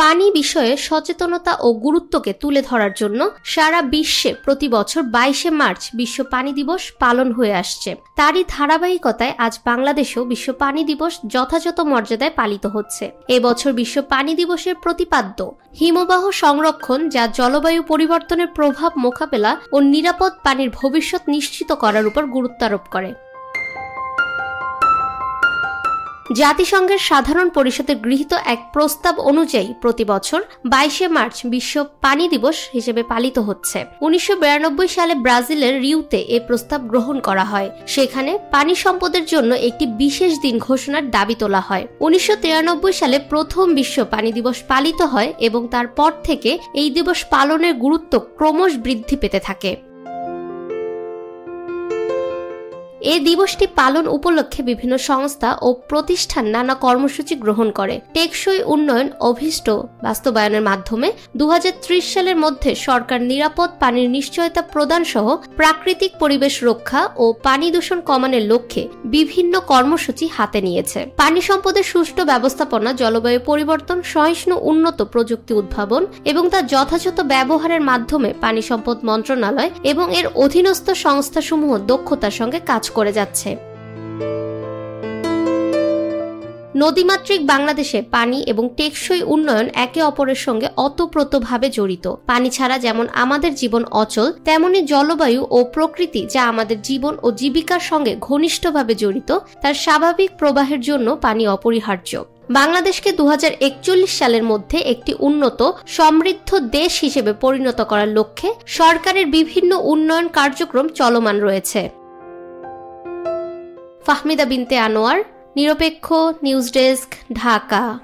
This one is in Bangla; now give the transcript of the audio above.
পানি বিষয়ে সচেতনতা ও গুরুত্বকে তুলে ধরার জন্য সারা বিশ্বে প্রতি বছর 22শে মার্চ বিশ্ব পানি দিবস পালন হয়ে আসছে। তারই ধারাবাহিকতায় আজ বাংলাদেশেও বিশ্ব পানি দিবস যথাযথ মর্যাদায় পালিত হচ্ছে। এবছর বিশ্ব পানি দিবসের প্রতিপাদ্য হিমবাহ সংরক্ষণ, যা জলবায়ু পরিবর্তনের প্রভাব মোকাবেলা ও নিরাপদ পানির ভবিষ্যৎ নিশ্চিত করার উপর গুরুত্ব আরোপ করে। জাতিসংঘের সাধারণ পরিষদে গৃহীত এক প্রস্তাব অনুযায়ী প্রতি বছর 22শে মার্চ বিশ্ব পানি দিবস হিসেবে পালিত হচ্ছে। 1992 সালে ব্রাজিলের রিওতে এই প্রস্তাব গ্রহণ করা হয়। সেখানে পানি সম্পদের জন্য একটি বিশেষ দিন ঘোষণার দাবি তোলা হয়। 1993 সালে প্রথম বিশ্ব পানি দিবস পালিত হয় এবং তারপর থেকে এই দিবস পালনের গুরুত্ব ক্রমশ বৃদ্ধি পেতে থাকে। এই দিবসটি পালন উপলক্ষে বিভিন্ন সংস্থা ও প্রতিষ্ঠান নানা কর্মসূচি গ্রহণ করে। টেকসই উন্নয়ন অভিষ্ট বাস্তবায়নের মাধ্যমে 2030 সালের মধ্যে সরকার নিরাপদ পানির নিশ্চয়তা প্রদান সহ প্রাকৃতিক পরিবেশ রক্ষা ও পানি দূষণ কমানোর লক্ষ্যে বিভিন্ন কর্মসূচি হাতে নিয়েছে। পানি সম্পদের সুষ্ঠু ব্যবস্থাপনা, জলবায়ু পরিবর্তন সহিষ্ণু উন্নত প্রযুক্তি উদ্ভাবন এবং তার যথাযথ ব্যবহারের মাধ্যমে পানি সম্পদ মন্ত্রণালয় এবং এর অধীনস্থ সংস্থাসমূহ দক্ষতার সঙ্গে কাজ করে যাচ্ছে। নদীমাতৃক বাংলাদেশে পানি এবং টেকসই উন্নয়ন একে অপরের সঙ্গে ওতপ্রোতভাবে জড়িত। পানি ছাড়া যেমন আমাদের জীবন অচল, তেমনি জলবায়ু ও প্রকৃতি, যা আমাদের জীবন ও জীবিকার সঙ্গে ঘনিষ্ঠভাবে জড়িত, তার স্বাভাবিক প্রবাহের জন্য পানি অপরিহার্য। বাংলাদেশকে 2041 সালের মধ্যে একটি উন্নত সমৃদ্ধ দেশ হিসেবে পরিণত করার লক্ষ্যে সরকারের বিভিন্ন উন্নয়ন কার্যক্রম চলমান রয়েছে। ফাহমিদা বিনতে আনোয়ার, নিরপেক্ষ নিউজ ডেস্ক, ঢাকা।